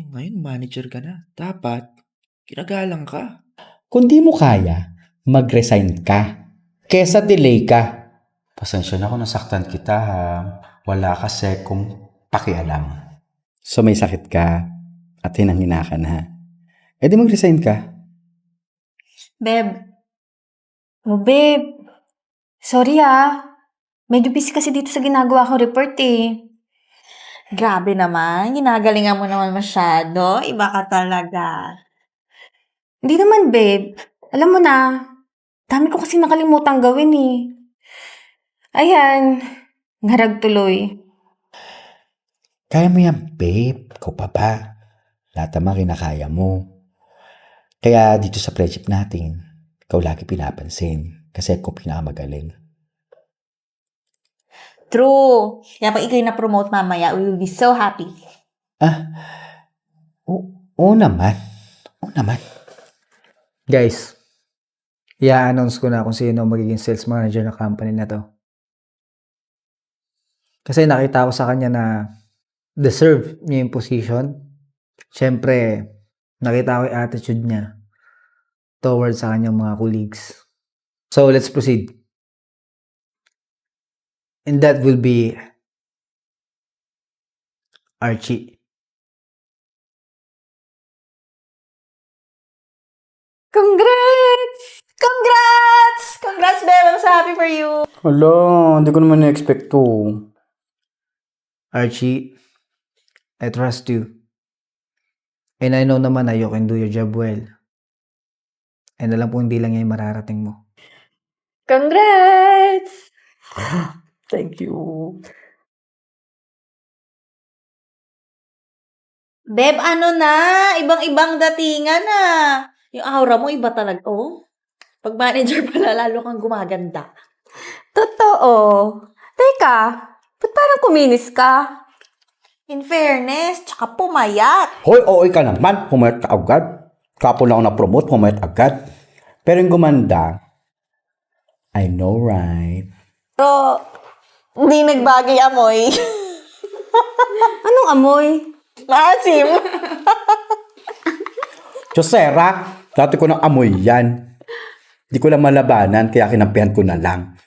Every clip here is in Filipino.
Ngayon manager ka na. Dapat, ginagalang ka. Kung di mo kaya, mag-resign ka. Kesa delay ka. Pasensya na kung nasaktan kita ha. Wala kasi kung pakialam. So may sakit ka at hinang-hina ka na. E di mag-resign ka. Beb. Oh, babe. Sorry Medyo busy kasi dito sa ginagawa kong report eh. Grabe naman, ginagalingan mo naman masyado. Iba ka talaga. Hindi naman, babe. Alam mo na, dami ko kasi nakalimutan gawin eh. Ayan, ngarag tuloy. Kaya mo yan, babe. Ikaw pa ba? Lahat naman kinakaya mo. Kaya dito sa project natin, ikaw lagi pinapansin. Kasi ako pinakamagaling. True. Kaya pag ikaw yung na-promote mamaya, we will be so happy. Oo naman. Oo naman. Guys, i-announce ko na kung sino magiging sales manager ng company na to. Kasi nakita ko sa kanya na deserve niya yung position. Siyempre, nakita ko yung attitude niya towards sa kanyang mga colleagues. So, let's proceed. And that will be Archie. Congrats! Congrats! Congrats, babe! I'm so happy for you. Hala, hindi ko naman na-expect to. Archie, I trust you. And I know naman na you can do your job well. And alam ko hindi lang yan yung mararating mo. Congrats! Thank you. Babe, ano na? Ibang-ibang datingan na. Yung aura mo, iba talaga. Oh. Pag manager pala, lalo kang gumaganda. Totoo. Teka, ba't parang kuminis ka? In fairness, tsaka pumayat. Hoy, okay ka naman. Pumayat ka agad. Kapo lang ako na-promote, pumayat agad. Pero yung gumanda, I know, right? Pero, hindi nagbagay amoy. Anong amoy? Maasim. Josera, dati ko nang amoy yan. Di ko lang malabanan, kaya kinampihan ko na lang.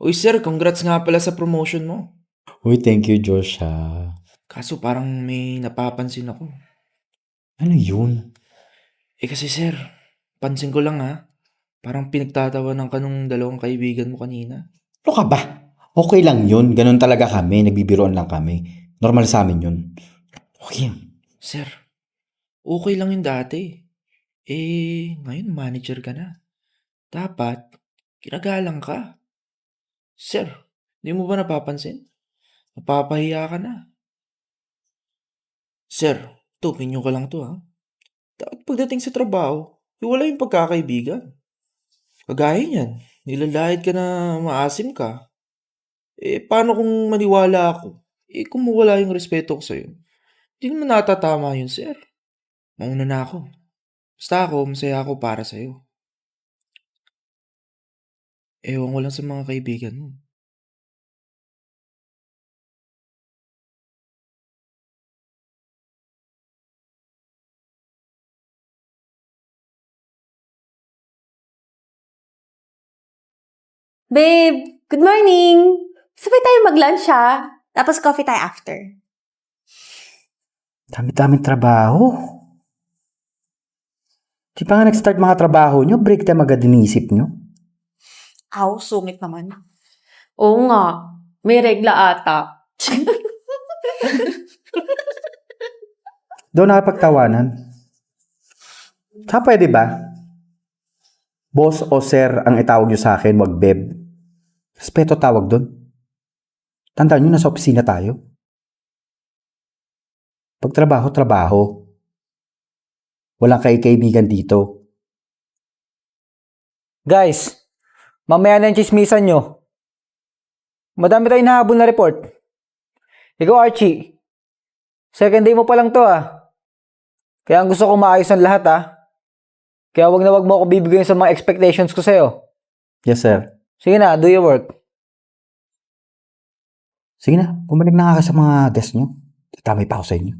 Uy sir, congrats nga pala sa promotion mo. Uy, thank you, Joshua. Kaso parang may napapansin ako. Ano yun? Kasi sir, pansin ko lang parang pinagtatawanan ka nung dalawang kaibigan mo kanina. Ano ka ba? Okay lang yun. Ganun talaga kami. Nagbibiroan lang kami. Normal sa amin yun. Okay. Sir, okay lang yung dati. Ngayon manager ka na. Dapat, ginagalang ka. Sir, di mo ba napapansin? Napapahiya ka na. Sir, opinion ko lang to Dapat pagdating sa trabaho, wala yung pagkakaibigan. Kagaya niyan, nilalait ka na maasim ka. Paano kung maniwala ako? Kung mawala yung respeto ko sa'yo, hindi naman natatama yun, sir. Mauna na ako. Basta ako, masaya ako para sa'yo. Ewan ko lang sa mga kaibigan mo. Babe, good morning! Sabay tayo mag-lunch Tapos coffee tayo after. Dami-daming trabaho. Di pa nga nag-start mga trabaho nyo, break time agad inisip nyo. Aw, sungit naman. Oo nga, may regla ata. Doon nakapagtawanan. Sa pwede ba? Boss o sir ang itawag nyo sa akin, wag beb. Respeto tawag doon. Tandaan nyo, nasa opisina tayo. Pagtrabaho, trabaho. Walang kaibigan dito. Guys, mamaya na yung chismisan nyo. Madami tayong nahabol na report. Ikaw, Archie. Second day mo pa lang to Kaya ang gusto ko maayos ang lahat Kaya wag na wag mo ako bibigyan sa mga expectations ko sa'yo. Yes, sir. Sige na, do your work. Sige na, bumalik na nga kayo sa mga desk nyo. Tatamay pa ako sa inyo.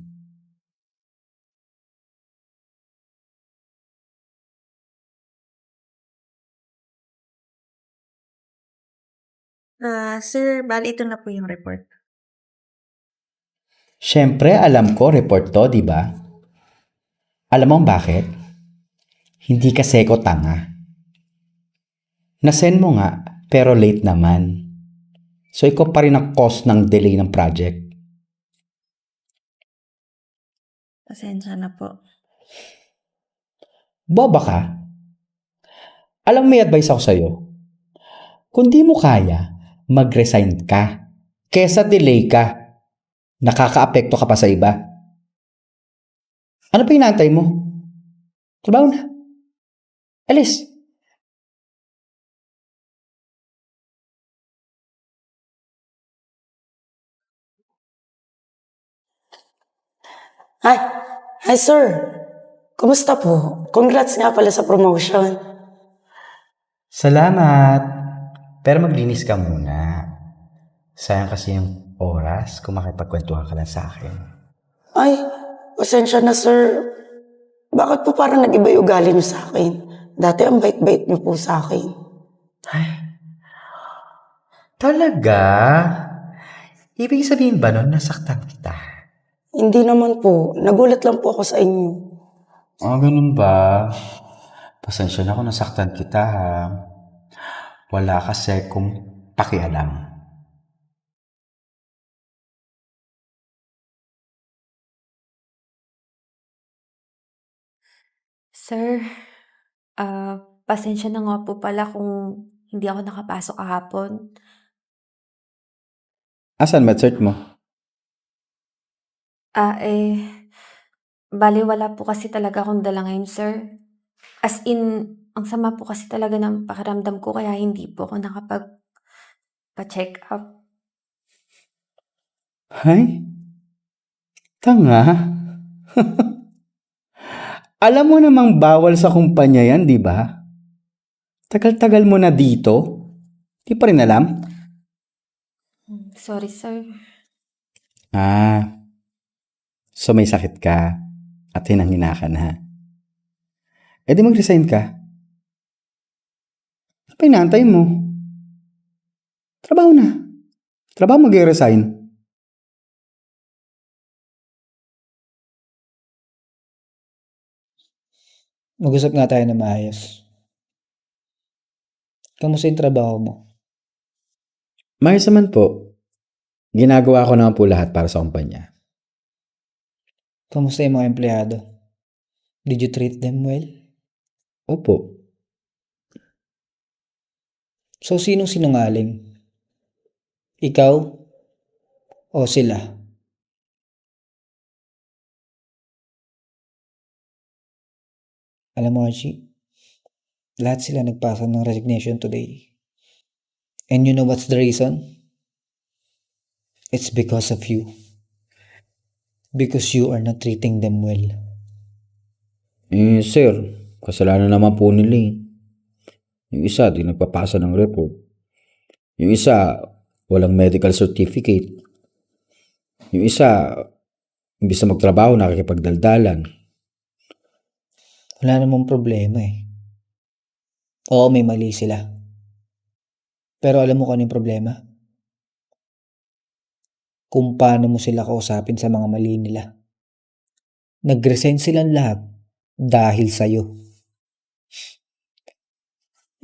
Sir, bali ito na po yung report. Siyempre, alam ko, report to, di ba? Alam mo kung bakit? Hindi kasi ko tanga. Nasend mo nga, pero late naman. So, ikaw pa rin ang cause ng delay ng project. Pasensya na po. Boba ka? Alam mo, may advice ako sa'yo. Kung di mo kaya, mag-resign ka. Kesa delay ka. Nakakaapekto ka pa sa iba. Ano pa inaantay mo? Trabaho na. Alis. Hi. Hi, sir. Kumusta po? Congrats nga pala sa promotion. Salamat. Pero maglinis ka muna. Sayang kasi yung oras kung makipagkwentuhan ka lang sa akin. Ay, pasensya na, sir. Bakit po parang nag-iba yung ugali niyo sa akin? Dati ang bait-bait niyo po sa akin. Talaga? Ibig sabihin ba nun nasaktan kita? Hindi naman po. Nagulat lang po ako sa inyo. Ganun ba? Pasensya na kung nasaktan kita ha. Wala kasi kung pakialam. Sir, pasensya na nga po pala kung hindi ako nakapasok kahapon. Asan med-cert mo? Bale wala po kasi talaga akong dala ngayon, sir. As in, ang sama po kasi talaga ng pakiramdam ko kaya hindi po ako nakapag-check up. Hay? Tanga? Alam mo namang bawal sa kumpanya yan, di ba? Tagal-tagal mo na dito. Di pa rin alam? Sorry, sir. So may sakit ka at hinang-hina ka na. E di mag-resign ka. Ano pa inaantay mo? Trabaho na. Trabaho mag-resign. Mag-usap nga tayo na maayos. Kamusta yung trabaho mo? Mahal naman po. Ginagawa ko naman po lahat para sa kumpanya. Kamusta yung mga empleyado? Did you treat them well? Opo. So, sinong sinungaling? Ikaw o sila? Alam mo, Archie, lahat sila nagpasa ng resignation today. And you know what's the reason? It's because of you. Because you are not treating them well. Sir, kasalanan naman po nila eh. Yung isa, di nagpapasa ng report. Yung isa, walang medical certificate. Yung isa, imbis na magtrabaho, nakikipagdaldalan. Wala namang problema eh. Oo, may mali sila. Pero alam mo kung ano yung problema? Kung paano mo sila kausapin sa mga mali nila. Nag-resign silang lahat dahil sa'yo.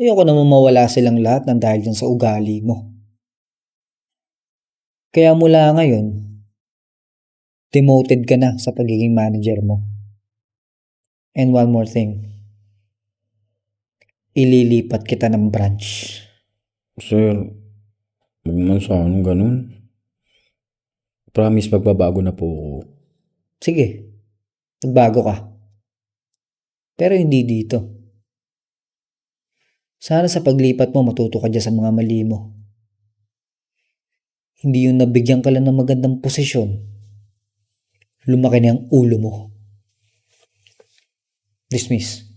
Ayoko naman mawala silang lahat ng dahil dyan sa ugali mo. Kaya mula ngayon, demoted ka na sa pagiging manager mo. And one more thing, ililipat kita ng branch. Sir, huwag naman sa anong ganun. Promise, magbabago na po ako. Sige, magbago ka. Pero hindi dito. Sana sa paglipat mo matuto ka dyan sa mga mali mo. Hindi yung nabigyan ka lang ng magandang posisyon. Lumaki na ang ulo mo. Dismiss.